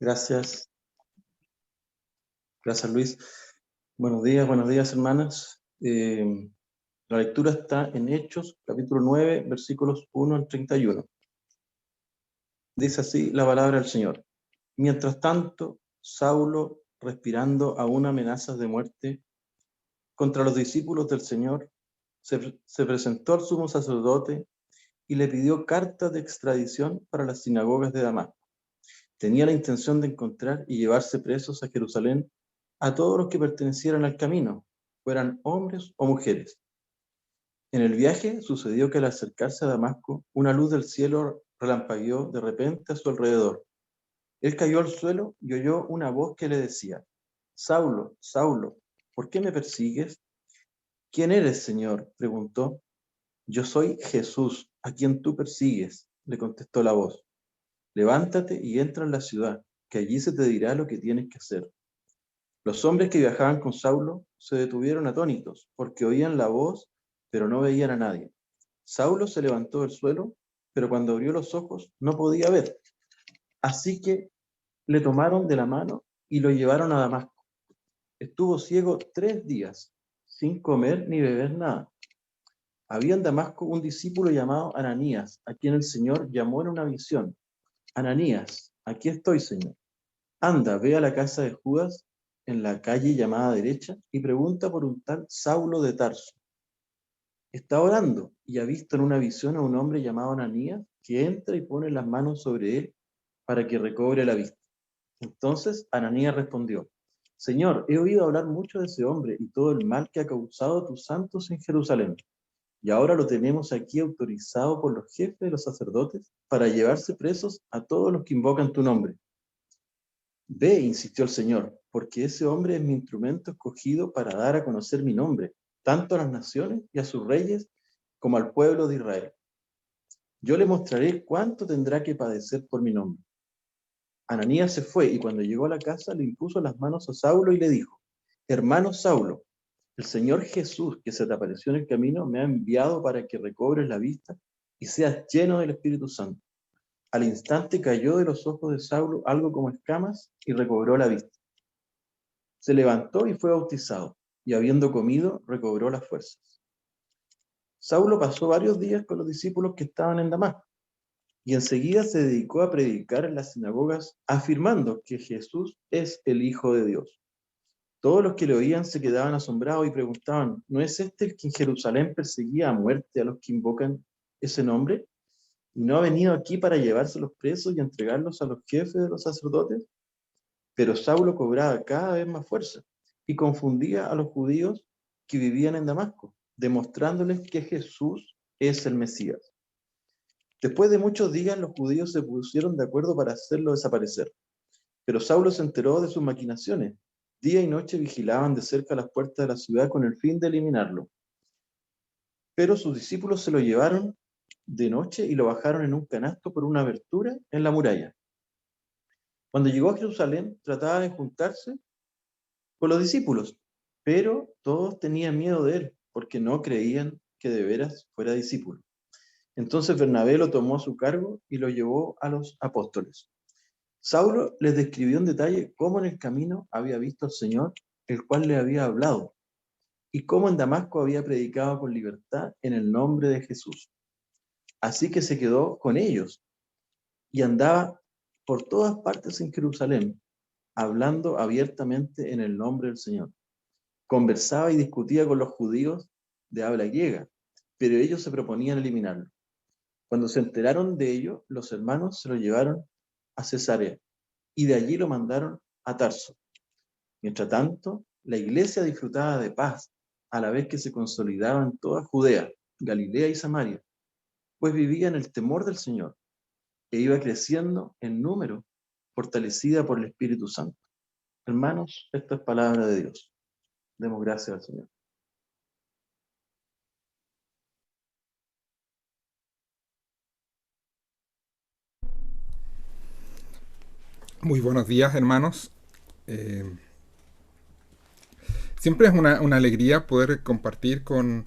Gracias, gracias Luis. Buenos días hermanas. La lectura está en Hechos, capítulo 9, versículos 1 al 31. Dice así la palabra del Señor. Mientras tanto, Saulo, respirando aún amenazas de muerte contra los discípulos del Señor, se presentó al sumo sacerdote y le pidió cartas de extradición para las sinagogas de Damasco. Tenía la intención de encontrar y llevarse presos a Jerusalén a todos los que pertenecieran al camino, fueran hombres o mujeres. En el viaje sucedió que al acercarse a Damasco, una luz del cielo relampagueó de repente a su alrededor. Él cayó al suelo y oyó una voz que le decía: Saulo, Saulo, ¿por qué me persigues? ¿Quién eres, Señor?, preguntó. Yo soy Jesús, a quien tú persigues, le contestó la voz. Levántate y entra en la ciudad, que allí se te dirá lo que tienes que hacer. Los hombres que viajaban con Saulo se detuvieron atónitos, porque oían la voz, pero no veían a nadie. Saulo se levantó del suelo, pero cuando abrió los ojos no podía ver. Así que le tomaron de la mano y lo llevaron a Damasco. Estuvo ciego 3 días, sin comer ni beber nada. Había en Damasco un discípulo llamado Ananías, a quien el Señor llamó en una visión. Ananías, aquí estoy, Señor. Anda, ve a la casa de Judas, en la calle llamada derecha, y pregunta por un tal Saulo de Tarso. Está orando y ha visto en una visión a un hombre llamado Ananías que entra y pone las manos sobre él para que recobre la vista. Entonces Ananías respondió: Señor, he oído hablar mucho de ese hombre y todo el mal que ha causado a tus santos en Jerusalén. Y ahora lo tenemos aquí autorizado por los jefes de los sacerdotes para llevarse presos a todos los que invocan tu nombre. Ve, insistió el Señor, porque ese hombre es mi instrumento escogido para dar a conocer mi nombre, tanto a las naciones y a sus reyes como al pueblo de Israel. Yo le mostraré cuánto tendrá que padecer por mi nombre. Ananías se fue y cuando llegó a la casa le impuso las manos a Saulo y le dijo: Hermano Saulo, el Señor Jesús que se te apareció en el camino me ha enviado para que recobres la vista y seas lleno del Espíritu Santo. Al instante cayó de los ojos de Saulo algo como escamas y recobró la vista. Se levantó y fue bautizado, y habiendo comido, recobró las fuerzas. Saulo pasó varios días con los discípulos que estaban en Damasco, y enseguida se dedicó a predicar en las sinagogas, afirmando que Jesús es el Hijo de Dios. Todos los que le oían se quedaban asombrados y preguntaban: ¿no es este el que en Jerusalén perseguía a muerte a los que invocan ese nombre? ¿Y no ha venido aquí para llevarse los presos y entregarlos a los jefes de los sacerdotes? Pero Saulo cobraba cada vez más fuerza y confundía a los judíos que vivían en Damasco, demostrándoles que Jesús es el Mesías. Después de muchos días, los judíos se pusieron de acuerdo para hacerlo desaparecer. Pero Saulo se enteró de sus maquinaciones. Día y noche vigilaban de cerca las puertas de la ciudad con el fin de eliminarlo. Pero sus discípulos se lo llevaron de noche y lo bajaron en un canasto por una abertura en la muralla. Cuando llegó a Jerusalén, trataba de juntarse con los discípulos, pero todos tenían miedo de él, porque no creían que de veras fuera discípulo. Entonces Bernabé lo tomó a su cargo y lo llevó a los apóstoles. Saulo les describió en detalle cómo en el camino había visto al Señor, el cual le había hablado, y cómo en Damasco había predicado con libertad en el nombre de Jesús. Así que se quedó con ellos y andaba por todas partes en Jerusalén, hablando abiertamente en el nombre del Señor. Conversaba y discutía con los judíos de habla griega, pero ellos se proponían eliminarlo. Cuando se enteraron de ello, los hermanos se lo llevaron a Cesarea y de allí lo mandaron a Tarso. Mientras tanto, la iglesia disfrutaba de paz, a la vez que se consolidaba en toda Judea, Galilea y Samaria, pues vivía en el temor del Señor e iba creciendo en número, fortalecida por el Espíritu Santo. Hermanos, esta es palabra de Dios. Demos gracias al Señor. Muy buenos días, hermanos. Siempre es una alegría poder compartir con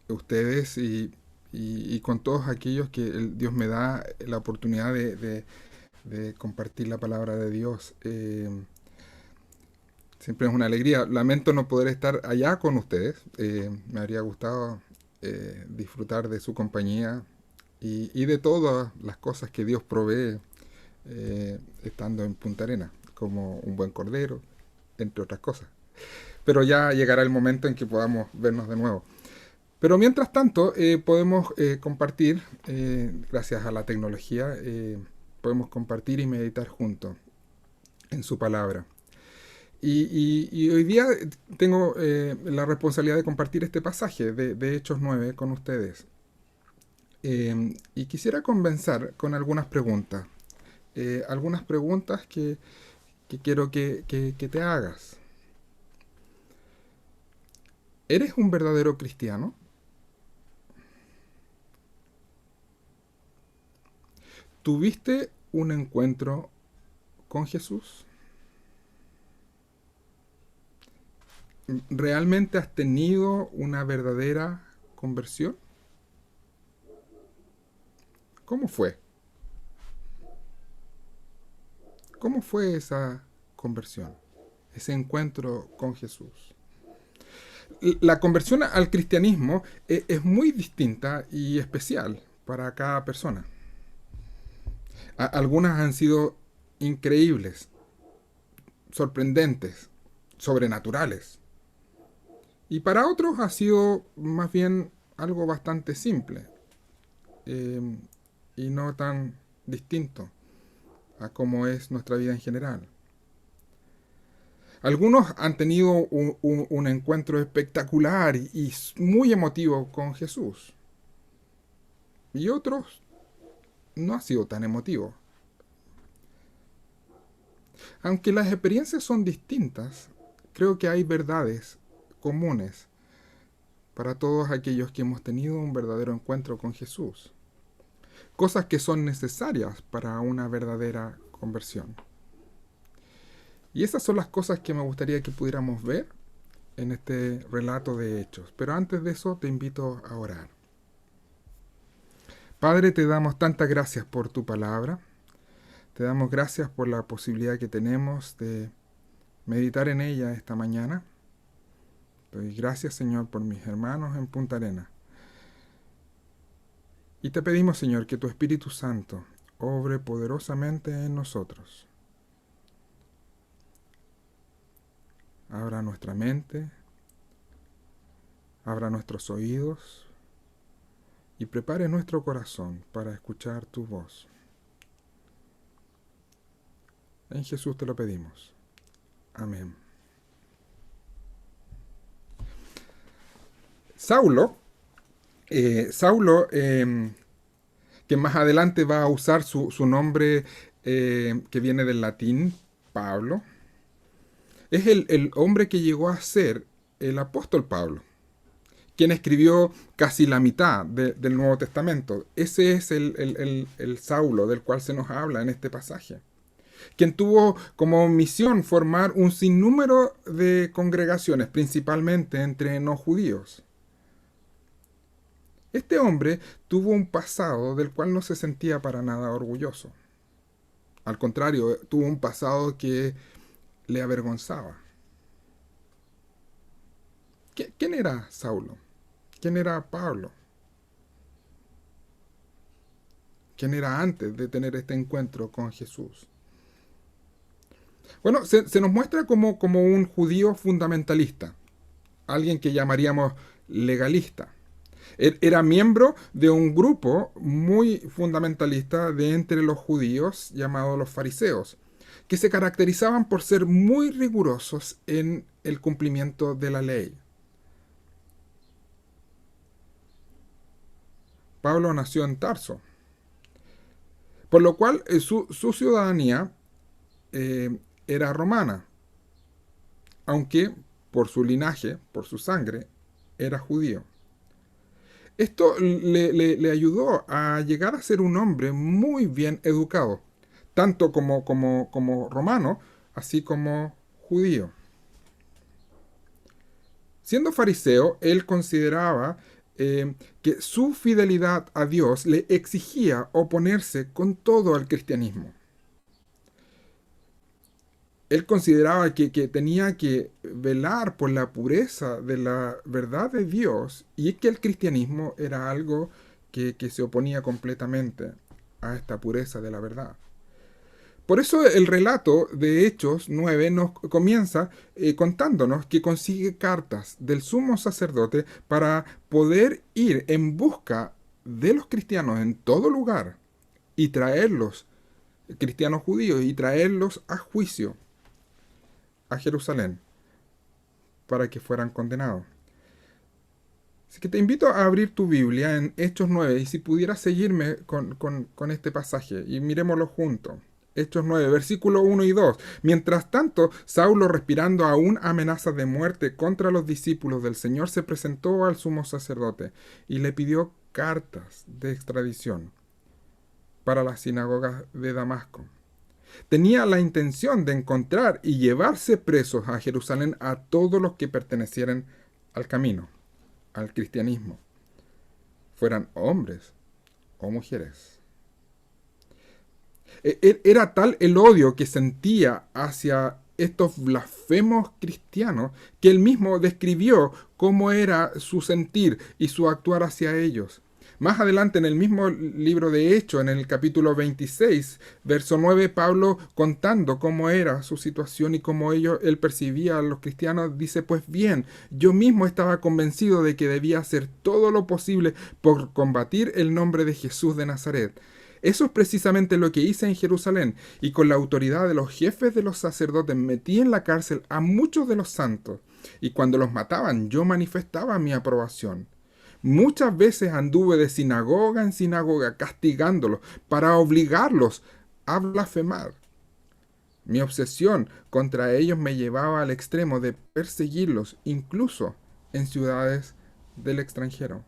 ustedes y y con todos aquellos que Dios me da la oportunidad de compartir la palabra de Dios. Siempre es una alegría. Lamento no poder estar allá con ustedes. Me habría gustado disfrutar de su compañía y de todas las cosas que Dios provee estando en Punta Arenas, como un buen cordero, entre otras cosas. Pero ya llegará el momento en que podamos vernos de nuevo. Pero mientras tanto, podemos compartir, gracias a la tecnología, podemos compartir y meditar juntos en su palabra. Y hoy día tengo la responsabilidad de compartir este pasaje de Hechos 9 con ustedes. Y quisiera comenzar con algunas preguntas. Algunas preguntas que quiero que te hagas. ¿Eres un verdadero cristiano? ¿Tuviste un encuentro con Jesús? ¿Realmente has tenido una verdadera conversión? ¿Cómo fue? ¿Cómo fue esa conversión? Ese encuentro con Jesús. La conversión al cristianismo es muy distinta y especial para cada persona. Algunas han sido increíbles, sorprendentes, sobrenaturales. Y para otros ha sido más bien algo bastante simple eh, y no tan distinto a cómo es nuestra vida en general. Algunos han tenido un encuentro espectacular y muy emotivo con Jesús. Y otros no ha sido tan emotivo. Aunque las experiencias son distintas, creo que hay verdades comunes para todos aquellos que hemos tenido un verdadero encuentro con Jesús. Cosas que son necesarias para una verdadera conversión. Y esas son las cosas que me gustaría que pudiéramos ver en este relato de Hechos. Pero antes de eso te invito a orar. Padre, te damos tantas gracias por tu palabra. Te damos gracias por la posibilidad que tenemos de meditar en ella esta mañana. Te doy gracias, Señor, por mis hermanos en Punta Arenas. Y te pedimos, Señor, que tu Espíritu Santo obre poderosamente en nosotros. Abra nuestra mente, abra nuestros oídos y prepare nuestro corazón para escuchar tu voz. En Jesús te lo pedimos. Amén. Saulo, que más adelante va a usar su nombre que viene del latín, Pablo, es el hombre que llegó a ser el apóstol Pablo, quien escribió casi la mitad del Nuevo Testamento. Ese es el Saulo del cual se nos habla en este pasaje, quien tuvo como misión formar un sinnúmero de congregaciones, principalmente entre no judíos. Este hombre tuvo un pasado del cual no se sentía para nada orgulloso. Al contrario, tuvo un pasado que le avergonzaba. ¿Quién era Saulo? ¿Quién era Pablo? ¿Quién era antes de tener este encuentro con Jesús? Bueno, se nos muestra como un judío fundamentalista, alguien que llamaríamos legalista. Era miembro de un grupo muy fundamentalista de entre los judíos llamados los fariseos, que se caracterizaban por ser muy rigurosos en el cumplimiento de la ley. Pablo nació en Tarso, por lo cual su ciudadanía era romana, aunque por su linaje, por su sangre, era judío. Esto le ayudó a llegar a ser un hombre muy bien educado, tanto como romano, así como judío. Siendo fariseo, él consideraba que su fidelidad a Dios le exigía oponerse con todo al cristianismo. Él consideraba que tenía que velar por la pureza de la verdad de Dios y que el cristianismo era algo que se oponía completamente a esta pureza de la verdad. Por eso el relato de Hechos 9 nos comienza contándonos que consigue cartas del sumo sacerdote para poder ir en busca de los cristianos en todo lugar y traerlos, cristianos judíos, y traerlos a juicio a Jerusalén para que fueran condenados. Así que te invito a abrir tu Biblia en Hechos 9 y si pudieras seguirme con este pasaje y miremoslo juntos. Hechos 9, versículo 1 y 2. Mientras tanto, Saulo, respirando aún amenazas de muerte contra los discípulos del Señor, se presentó al sumo sacerdote y le pidió cartas de extradición para las sinagogas de Damasco. Tenía la intención de encontrar y llevarse presos a Jerusalén a todos los que pertenecieran al camino, al cristianismo, fueran hombres o mujeres. Era tal el odio que sentía hacia estos blasfemos cristianos que él mismo describió cómo era su sentir y su actuar hacia ellos. Más adelante en el mismo libro de Hechos, en el capítulo 26, verso 9, Pablo contando cómo era su situación y cómo él percibía a los cristianos, dice, pues bien, yo mismo estaba convencido de que debía hacer todo lo posible por combatir el nombre de Jesús de Nazaret. Eso es precisamente lo que hice en Jerusalén, y con la autoridad de los jefes de los sacerdotes metí en la cárcel a muchos de los santos, y cuando los mataban yo manifestaba mi aprobación. Muchas veces anduve de sinagoga en sinagoga castigándolos para obligarlos a blasfemar. Mi obsesión contra ellos me llevaba al extremo de perseguirlos, incluso en ciudades del extranjero.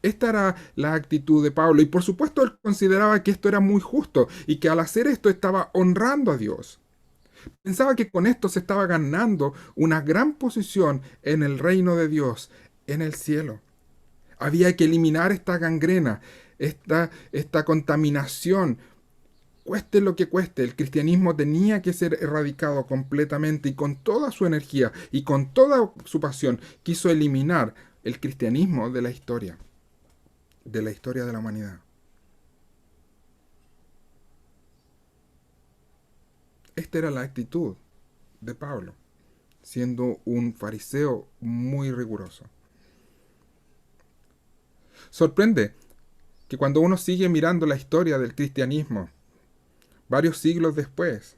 Esta era la actitud de Pablo y por supuesto él consideraba que esto era muy justo y que al hacer esto estaba honrando a Dios. Pensaba que con esto se estaba ganando una gran posición en el reino de Dios, en el cielo. Había que eliminar esta gangrena, esta contaminación, cueste lo que cueste. El cristianismo tenía que ser erradicado completamente y con toda su energía y con toda su pasión quiso eliminar el cristianismo de la historia de la humanidad. Esta era la actitud de Pablo, siendo un fariseo muy riguroso. Sorprende que cuando uno sigue mirando la historia del cristianismo, varios siglos después,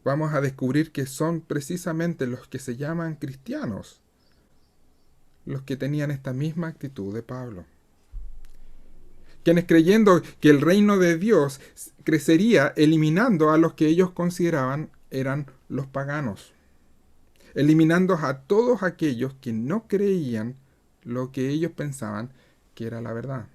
vamos a descubrir que son precisamente los que se llaman cristianos los que tenían esta misma actitud de Pablo. Quienes creyendo que el reino de Dios crecería eliminando a los que ellos consideraban eran los paganos, eliminando a todos aquellos que no creían lo que ellos pensaban que era la verdad.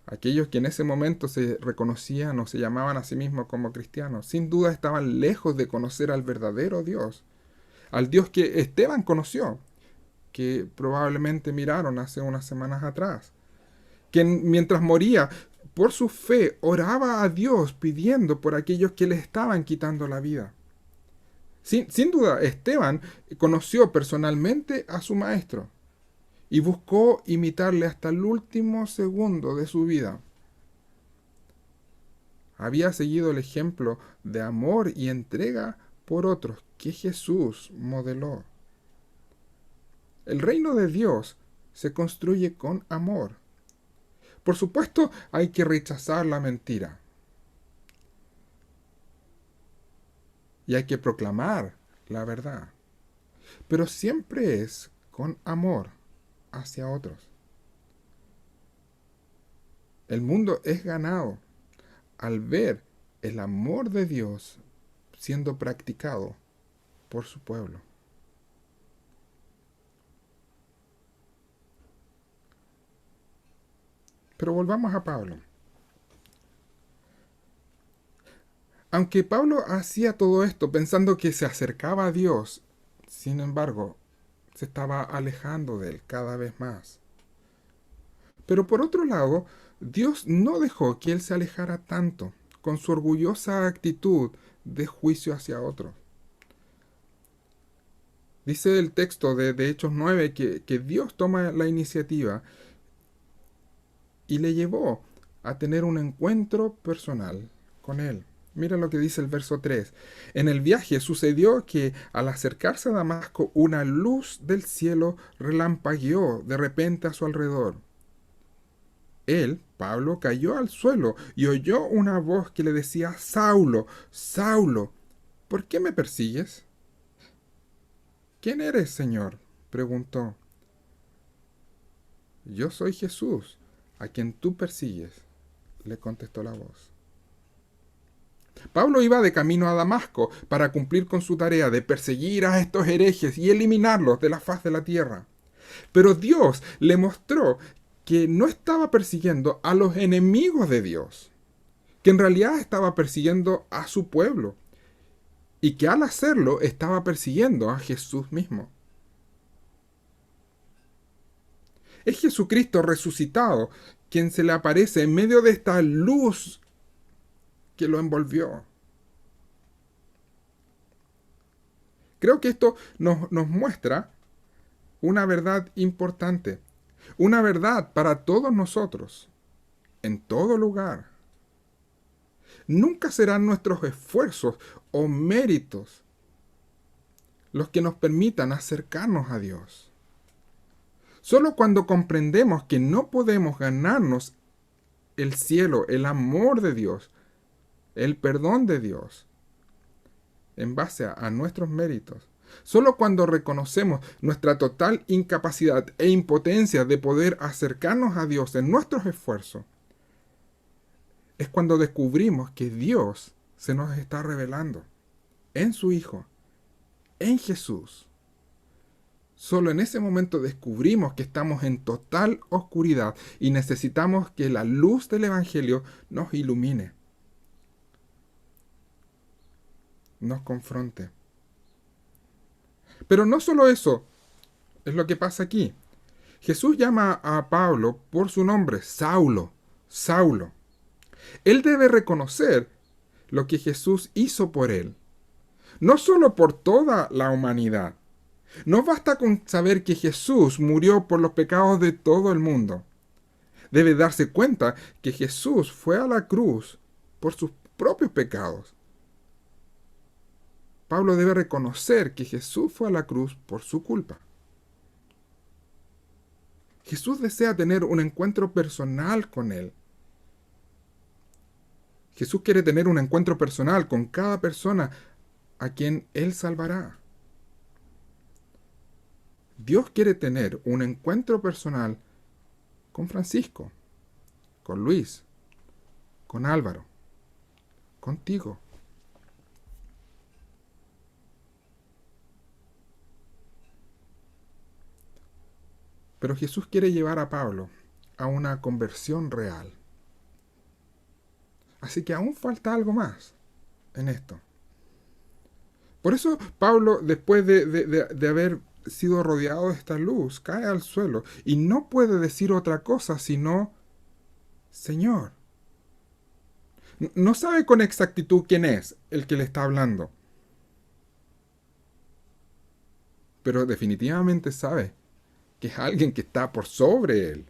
Aquellos que en ese momento se reconocían o se llamaban a sí mismos como cristianos, sin duda estaban lejos de conocer al verdadero Dios, al Dios que Esteban conoció, que probablemente miraron hace unas semanas atrás, que mientras moría, por su fe, oraba a Dios pidiendo por aquellos que le estaban quitando la vida. Sin duda, Esteban conoció personalmente a su maestro y buscó imitarle hasta el último segundo de su vida. Había seguido el ejemplo de amor y entrega por otros que Jesús modeló. El reino de Dios se construye con amor. Por supuesto, hay que rechazar la mentira. Y hay que proclamar la verdad. Pero siempre es con amor hacia otros. El mundo es ganado al ver el amor de Dios siendo practicado por su pueblo. Pero volvamos a Pablo. Aunque Pablo hacía todo esto pensando que se acercaba a Dios, sin embargo, se estaba alejando de él cada vez más. Pero por otro lado, Dios no dejó que él se alejara tanto, con su orgullosa actitud de juicio hacia otros. Dice el texto de Hechos 9 que Dios toma la iniciativa y le llevó a tener un encuentro personal con él. Mira lo que dice el verso 3. En el viaje sucedió que al acercarse a Damasco, una luz del cielo relampagueó de repente a su alrededor. Él, Pablo, cayó al suelo y oyó una voz que le decía: Saulo, Saulo, ¿por qué me persigues? ¿Quién eres, Señor?, preguntó. Yo soy Jesús, a quien tú persigues, le contestó la voz. Pablo iba de camino a Damasco para cumplir con su tarea de perseguir a estos herejes y eliminarlos de la faz de la tierra. Pero Dios le mostró que no estaba persiguiendo a los enemigos de Dios, que en realidad estaba persiguiendo a su pueblo, y que al hacerlo estaba persiguiendo a Jesús mismo. Es Jesucristo resucitado quien se le aparece en medio de esta luz que lo envolvió. Creo que esto nos muestra una verdad importante, una verdad para todos nosotros, en todo lugar. Nunca serán nuestros esfuerzos o méritos los que nos permitan acercarnos a Dios. Solo cuando comprendemos que no podemos ganarnos el cielo, el amor de Dios, el perdón de Dios, en base a nuestros méritos, solo cuando reconocemos nuestra total incapacidad e impotencia de poder acercarnos a Dios en nuestros esfuerzos, es cuando descubrimos que Dios se nos está revelando en su Hijo, en Jesús. Solo en ese momento descubrimos que estamos en total oscuridad y necesitamos que la luz del Evangelio nos ilumine, nos confronte. Pero no solo eso es lo que pasa aquí. Jesús llama a Pablo por su nombre, Saulo, Saulo. Él debe reconocer lo que Jesús hizo por él, no solo por toda la humanidad. No basta con saber que Jesús murió por los pecados de todo el mundo. Debe darse cuenta que Jesús fue a la cruz por sus propios pecados. Pablo debe reconocer que Jesús fue a la cruz por su culpa. Jesús desea tener un encuentro personal con él. Jesús quiere tener un encuentro personal con cada persona a quien él salvará. Dios quiere tener un encuentro personal con Francisco, con Luis, con Álvaro, contigo. Pero Jesús quiere llevar a Pablo a una conversión real. Así que aún falta algo más en esto. Por eso Pablo, después de haber sido rodeado de esta luz, cae al suelo y no puede decir otra cosa sino Señor. No sabe con exactitud quién es el que le está hablando, pero definitivamente sabe que es alguien que está por sobre él.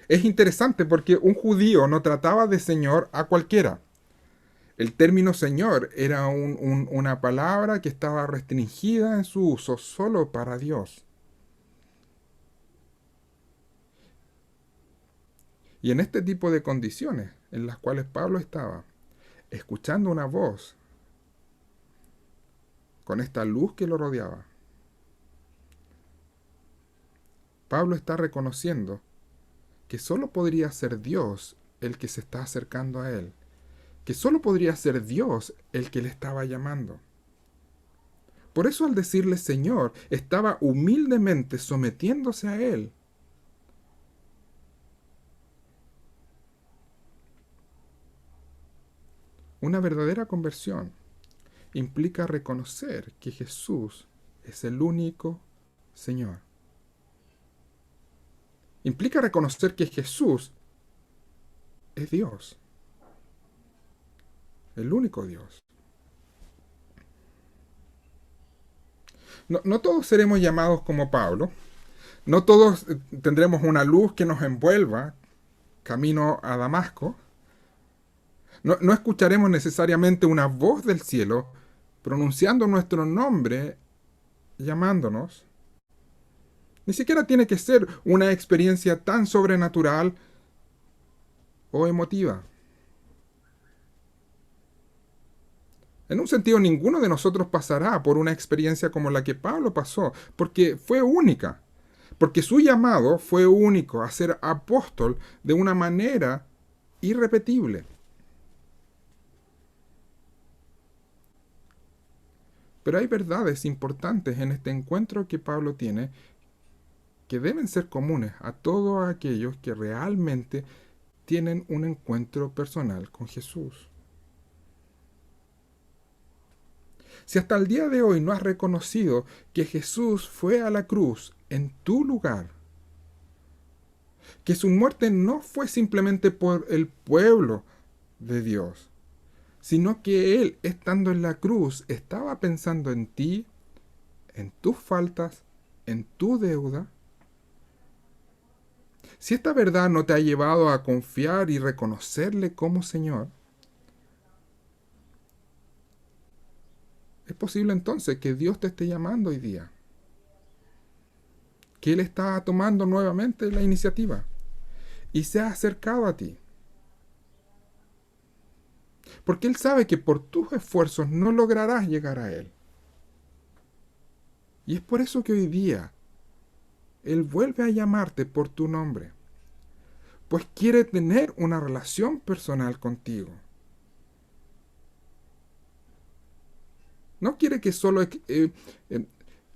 Es interesante porque un judío no trataba de Señor a cualquiera. El término Señor era una palabra que estaba restringida en su uso solo para Dios. Y en este tipo de condiciones en las cuales Pablo estaba, escuchando una voz con esta luz que lo rodeaba, Pablo está reconociendo que solo podría ser Dios el que se está acercando a él, que solo podría ser Dios el que le estaba llamando. Por eso al decirle Señor, estaba humildemente sometiéndose a él. Una verdadera conversión implica reconocer que Jesús es el único Señor. Implica reconocer que Jesús es Dios, el único Dios. No todos seremos llamados como Pablo. No todos tendremos una luz que nos envuelva camino a Damasco. No escucharemos necesariamente una voz del cielo pronunciando nuestro nombre, llamándonos. Ni siquiera tiene que ser una experiencia tan sobrenatural o emotiva. En un sentido, ninguno de nosotros pasará por una experiencia como la que Pablo pasó, porque fue única, porque su llamado fue único a ser apóstol de una manera irrepetible. Pero hay verdades importantes en este encuentro que Pablo tiene que deben ser comunes a todos aquellos que realmente tienen un encuentro personal con Jesús. Si hasta el día de hoy no has reconocido que Jesús fue a la cruz en tu lugar, que su muerte no fue simplemente por el pueblo de Dios, sino que Él, estando en la cruz, estaba pensando en ti, en tus faltas, en tu deuda. Si esta verdad no te ha llevado a confiar y reconocerle como Señor, es posible entonces que Dios te esté llamando hoy día, que Él está tomando nuevamente la iniciativa y se ha acercado a ti. Porque Él sabe que por tus esfuerzos no lograrás llegar a Él. Y es por eso que hoy día Él vuelve a llamarte por tu nombre, pues quiere tener una relación personal contigo. No quiere que solo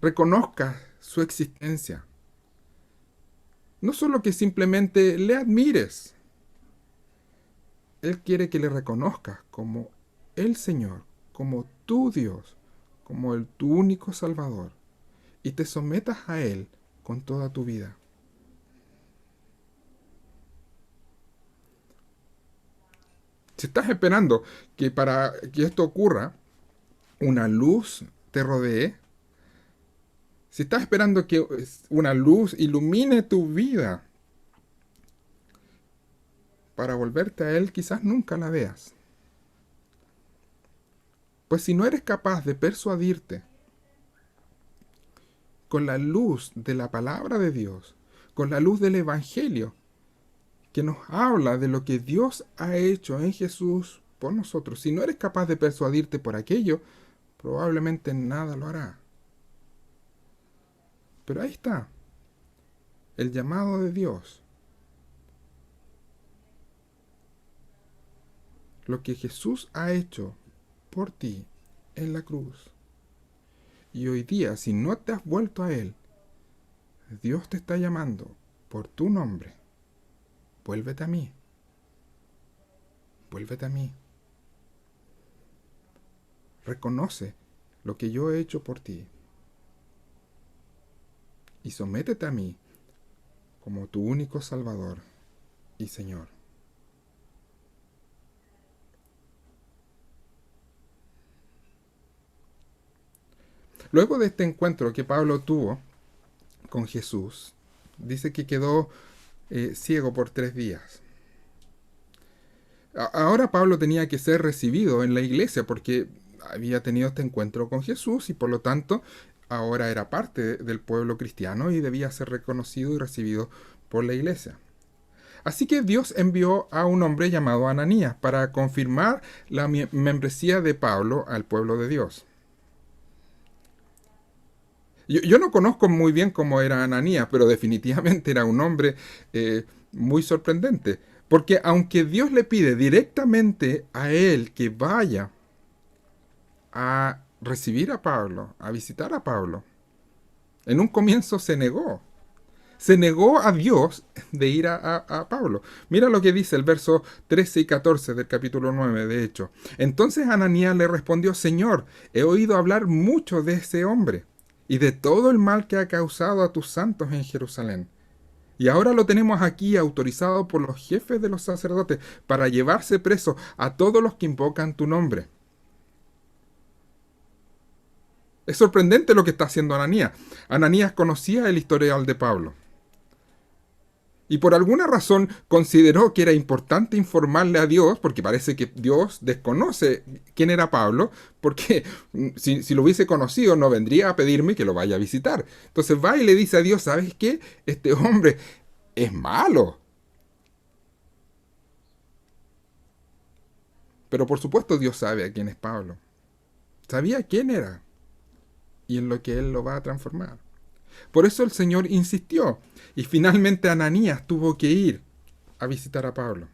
reconozcas su existencia. No solo que simplemente le admires. Él quiere que le reconozcas como el Señor, como tu Dios, como tu único Salvador, y te sometas a Él con toda tu vida. Si estás esperando que para que esto ocurra, una luz te rodee, si estás esperando que una luz ilumine tu vida para volverte a Él, quizás nunca la veas. Pues si no eres capaz de persuadirte con la luz de la palabra de Dios, con la luz del Evangelio, que nos habla de lo que Dios ha hecho en Jesús por nosotros, si no eres capaz de persuadirte por aquello, probablemente nada lo hará. Pero ahí está, el llamado de Dios. Lo que Jesús ha hecho por ti en la cruz. Y hoy día, si no te has vuelto a Él, Dios te está llamando por tu nombre. Vuélvete a mí. Vuélvete a mí. Reconoce lo que yo he hecho por ti. Y sométete a mí como tu único Salvador y Señor. Luego de este encuentro que Pablo tuvo con Jesús, dice que quedó ciego por 3 días. Ahora Pablo tenía que ser recibido en la iglesia porque había tenido este encuentro con Jesús y por lo tanto ahora era parte del pueblo cristiano y debía ser reconocido y recibido por la iglesia. Así que Dios envió a un hombre llamado Ananías para confirmar la membresía de Pablo al pueblo de Dios. Yo no conozco muy bien cómo era Ananías, pero definitivamente era un hombre muy sorprendente. Porque aunque Dios le pide directamente a él que vaya a recibir a Pablo, a visitar a Pablo, en un comienzo se negó. Se negó a Dios de ir a Pablo. Mira lo que dice el verso 13 y 14 del capítulo 9, de hecho. Entonces Ananías le respondió: Señor, he oído hablar mucho de ese hombre y de todo el mal que ha causado a tus santos en Jerusalén. Y ahora lo tenemos aquí autorizado por los jefes de los sacerdotes para llevarse preso a todos los que invocan tu nombre. Es sorprendente lo que está haciendo Ananías. Ananías conocía el historial de Pablo. Y por alguna razón consideró que era importante informarle a Dios, porque parece que Dios desconoce quién era Pablo, porque si lo hubiese conocido no vendría a pedirme que lo vaya a visitar. Entonces va y le dice a Dios: ¿sabes qué? Este hombre es malo. Pero por supuesto Dios sabe a quién es Pablo. Sabía quién era y en lo que él lo va a transformar. Por eso el Señor insistió y finalmente Ananías tuvo que ir a visitar a Pablo.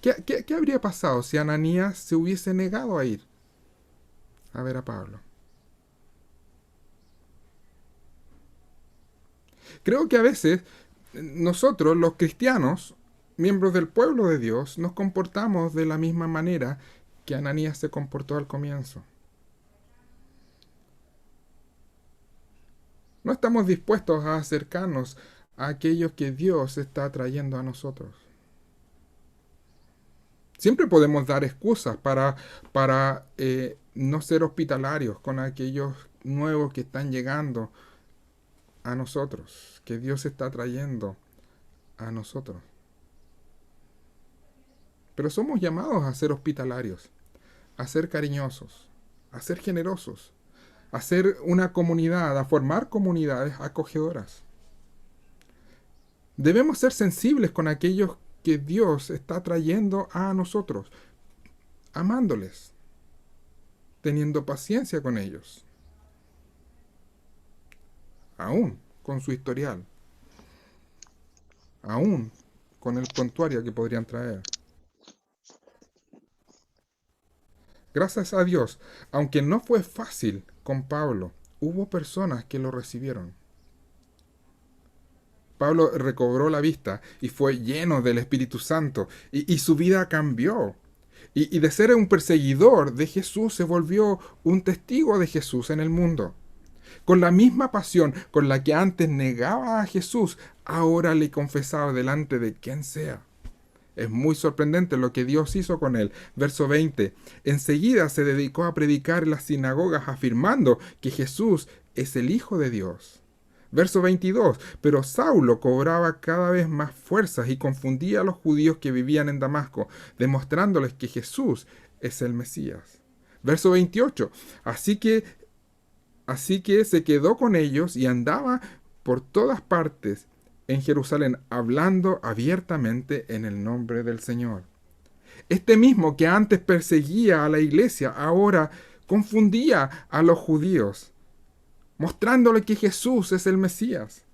¿Qué habría pasado si Ananías se hubiese negado a ir a ver a Pablo? Creo que a veces nosotros, los cristianos, miembros del pueblo de Dios, nos comportamos de la misma manera que Ananías se comportó al comienzo. No estamos dispuestos a acercarnos a aquellos que Dios está trayendo a nosotros. Siempre podemos dar excusas para no ser hospitalarios con aquellos nuevos que están llegando a nosotros, que Dios está trayendo a nosotros. Pero somos llamados a ser hospitalarios, a ser cariñosos, a ser generosos, a ser una comunidad, a formar comunidades acogedoras. Debemos ser sensibles con aquellos que Dios está trayendo a nosotros, amándoles, teniendo paciencia con ellos, aún con su historial, aún con el prontuario que podrían traer. Gracias a Dios, aunque no fue fácil con Pablo, hubo personas que lo recibieron. Pablo recobró la vista y fue lleno del Espíritu Santo y su vida cambió. Y de ser un perseguidor de Jesús se volvió un testigo de Jesús en el mundo. Con la misma pasión con la que antes negaba a Jesús, ahora le confesaba delante de quien sea. Es muy sorprendente lo que Dios hizo con él. Verso 20. Enseguida se dedicó a predicar en las sinagogas afirmando que Jesús es el Hijo de Dios. Verso 22. Pero Saulo cobraba cada vez más fuerzas y confundía a los judíos que vivían en Damasco, demostrándoles que Jesús es el Mesías. Verso 28. Así que se quedó con ellos y andaba por todas partes en Jerusalén, hablando abiertamente en el nombre del Señor. Este mismo que antes perseguía a la iglesia, ahora confundía a los judíos, mostrándole que Jesús es el Mesías.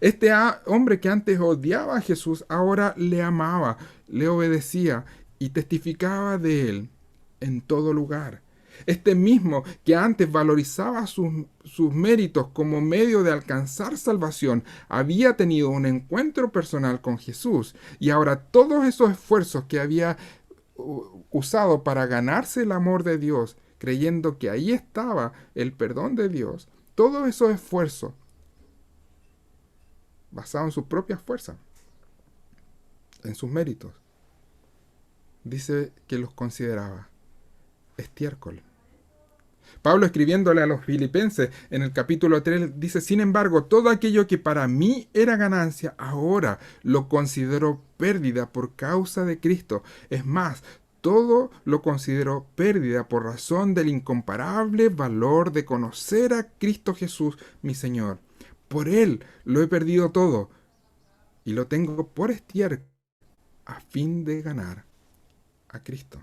Este hombre que antes odiaba a Jesús, ahora le amaba, le obedecía y testificaba de él en todo lugar. Este mismo que antes valorizaba sus méritos como medio de alcanzar salvación, había tenido un encuentro personal con Jesús y ahora todos esos esfuerzos que había usado para ganarse el amor de Dios, creyendo que ahí estaba el perdón de Dios, todos esos esfuerzos basados en sus propias fuerzas, en sus méritos, dice que los consideraba estiércol. Pablo, escribiéndole a los filipenses en el capítulo 3, dice: sin embargo, todo aquello que para mí era ganancia, ahora lo considero pérdida por causa de Cristo. Es más, todo lo considero pérdida por razón del incomparable valor de conocer a Cristo Jesús, mi Señor. Por Él lo he perdido todo y lo tengo por estiércol a fin de ganar a Cristo.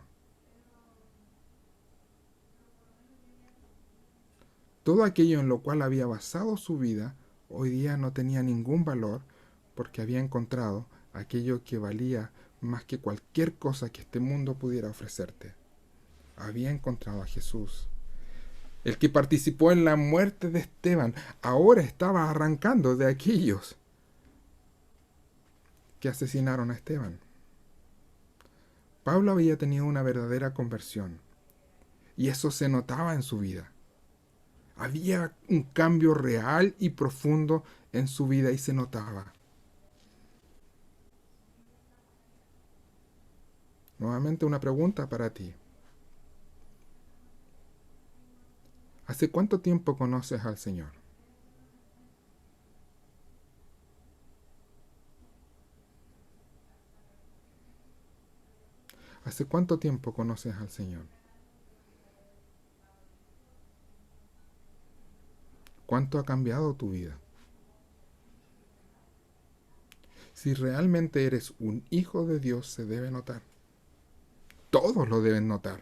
Todo aquello en lo cual había basado su vida, hoy día no tenía ningún valor porque había encontrado aquello que valía más que cualquier cosa que este mundo pudiera ofrecerte. Había encontrado a Jesús. el que participó en la muerte de Esteban, ahora estaba arrancando de aquellos que asesinaron a Esteban. Pablo había tenido una verdadera conversión y eso se notaba en su vida. Había un cambio real y profundo en su vida y se notaba. Nuevamente una pregunta para ti. ¿Hace cuánto tiempo conoces al Señor? ¿Hace cuánto tiempo conoces al Señor? ¿Cuánto ha cambiado tu vida? Si realmente eres un hijo de Dios, se debe notar. Todos lo deben notar.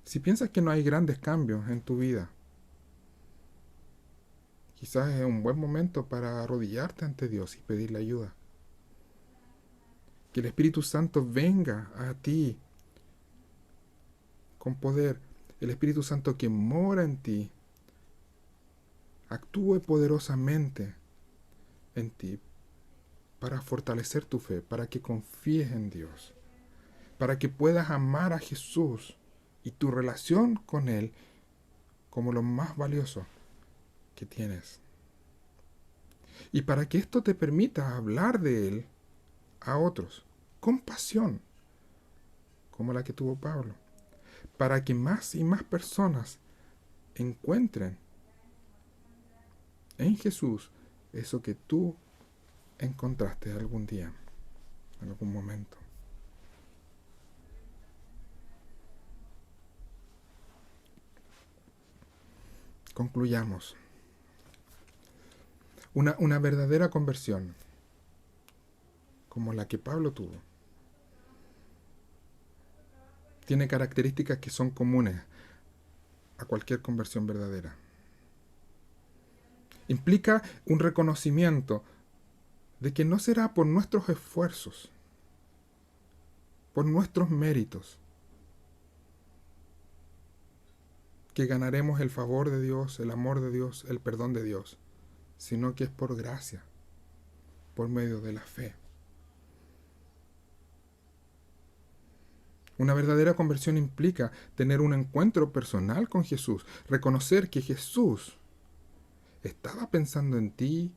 Si piensas que no hay grandes cambios en tu vida, quizás es un buen momento para arrodillarte ante Dios y pedirle ayuda. Que el Espíritu Santo venga a ti con poder. El Espíritu Santo que mora en ti actúe poderosamente en ti para fortalecer tu fe, para que confíes en Dios, para que puedas amar a Jesús y tu relación con Él como lo más valioso que tienes. Y para que esto te permita hablar de Él a otros con pasión, como la que tuvo Pablo, para que más y más personas encuentren en Jesús eso que tú encontraste algún día, en algún momento. Concluyamos. Una verdadera conversión, como la que Pablo tuvo, tiene características que son comunes a cualquier conversión verdadera. Implica un reconocimiento de que no será por nuestros esfuerzos, por nuestros méritos, que ganaremos el favor de Dios, el amor de Dios, el perdón de Dios, sino que es por gracia, por medio de la fe. Una verdadera conversión implica tener un encuentro personal con Jesús, reconocer que Jesús estaba pensando en ti,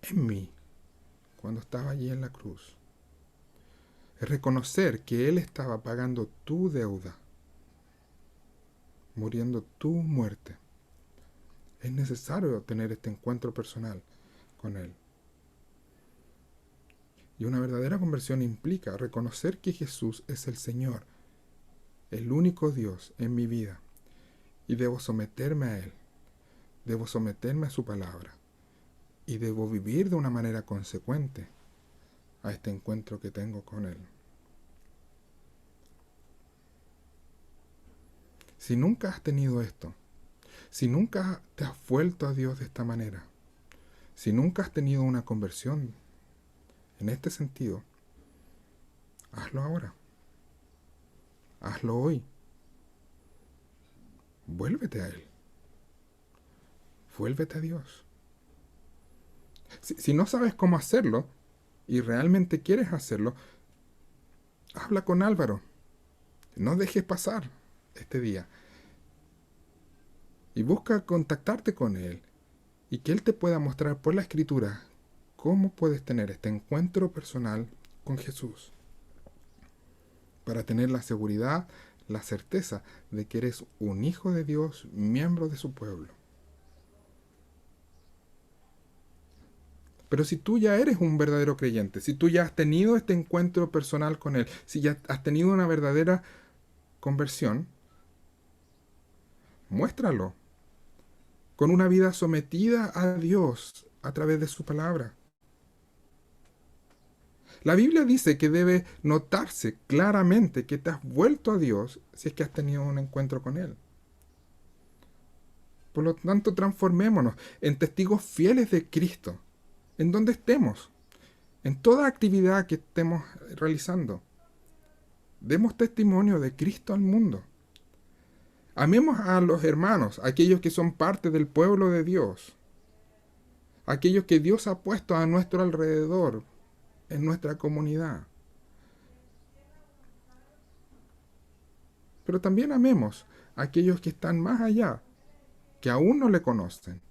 en mí, cuando estaba allí en la cruz. Es reconocer que Él estaba pagando tu deuda, muriendo tu muerte. Es necesario tener este encuentro personal con Él. Y una verdadera conversión implica reconocer que Jesús es el Señor, el único Dios en mi vida, y debo someterme a Él, debo someterme a su palabra, y debo vivir de una manera consecuente a este encuentro que tengo con Él. Si nunca has tenido esto, si nunca te has vuelto a Dios de esta manera, si nunca has tenido una conversión en este sentido, hazlo ahora. Hazlo hoy. Vuélvete a Él. Vuélvete a Dios. Si no sabes cómo hacerlo y realmente quieres hacerlo, habla con Álvaro. No dejes pasar este día. Y busca contactarte con Él y que Él te pueda mostrar por la Escritura cómo puedes tener este encuentro personal con Jesús. Para tener la seguridad, la certeza de que eres un hijo de Dios, miembro de su pueblo. Pero si tú ya eres un verdadero creyente, si tú ya has tenido este encuentro personal con Él, si ya has tenido una verdadera conversión, muéstralo con una vida sometida a Dios a través de su palabra. La Biblia dice que debe notarse claramente que te has vuelto a Dios si es que has tenido un encuentro con Él. Por lo tanto, transformémonos en testigos fieles de Cristo, en donde estemos, en toda actividad que estemos realizando. Demos testimonio de Cristo al mundo. Amemos a los hermanos, aquellos que son parte del pueblo de Dios, aquellos que Dios ha puesto a nuestro alrededor, en nuestra comunidad. Pero también amemos a aquellos que están más allá, que aún no le conocen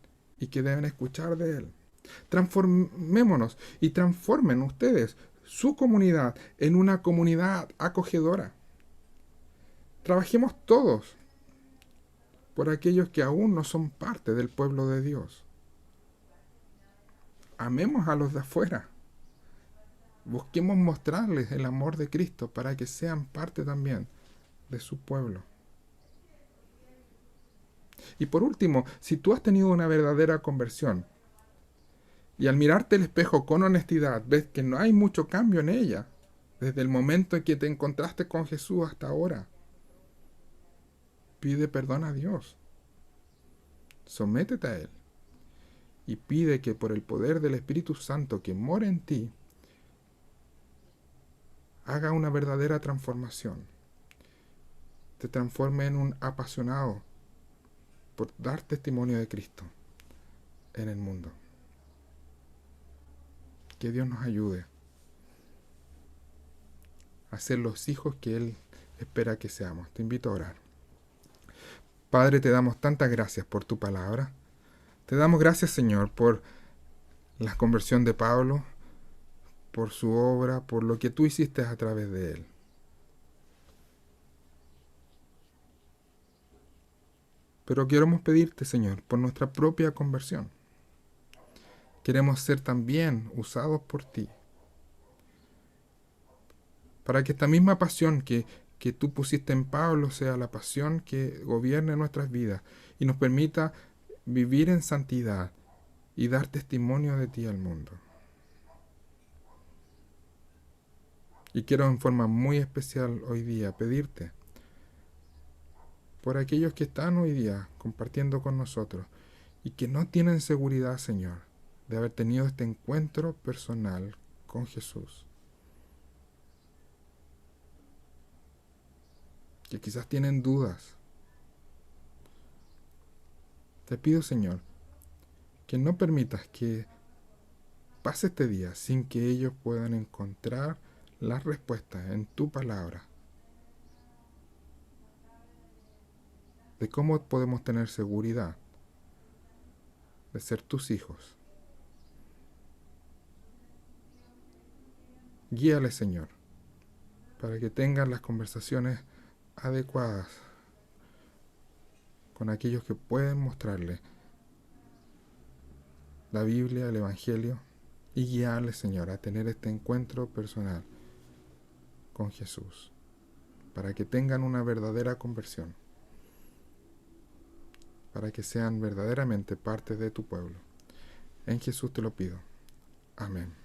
y que deben escuchar de Él. Transformémonos y transformen ustedes su comunidad en una comunidad acogedora. Trabajemos todos por aquellos que aún no son parte del pueblo de Dios. Amemos a los de afuera. Busquemos mostrarles el amor de Cristo para que sean parte también de su pueblo. Y por último, si tú has tenido una verdadera conversión y al mirarte el espejo con honestidad ves que no hay mucho cambio en ella, desde el momento en que te encontraste con Jesús hasta ahora, pide perdón a Dios. Sométete a Él y pide que por el poder del Espíritu Santo que mora en ti, haga una verdadera transformación. Te transforme en un apasionado por dar testimonio de Cristo en el mundo. Que Dios nos ayude a ser los hijos que Él espera que seamos. Te invito a orar. Padre, te damos tantas gracias por tu palabra. Te damos gracias, Señor, por la conversión de Pablo, por su obra, por lo que tú hiciste a través de él. Pero queremos pedirte, Señor, por nuestra propia conversión. Queremos ser también usados por ti, para que esta misma pasión que tú pusiste en Pablo sea la pasión que gobierne nuestras vidas y nos permita vivir en santidad y dar testimonio de ti al mundo. Y quiero en forma muy especial hoy día pedirte por aquellos que están hoy día compartiendo con nosotros y que no tienen seguridad, Señor, de haber tenido este encuentro personal con Jesús. Que quizás tienen dudas. Te pido, Señor, que no permitas que pase este día sin que ellos puedan encontrar las respuestas en tu palabra de cómo podemos tener seguridad de ser tus hijos. Guíales, Señor, para que tengan las conversaciones adecuadas con aquellos que pueden mostrarles la Biblia, el Evangelio, y guiarles, Señor, a tener este encuentro personal con Jesús, para que tengan una verdadera conversión, para que sean verdaderamente parte de tu pueblo. En Jesús te lo pido. Amén.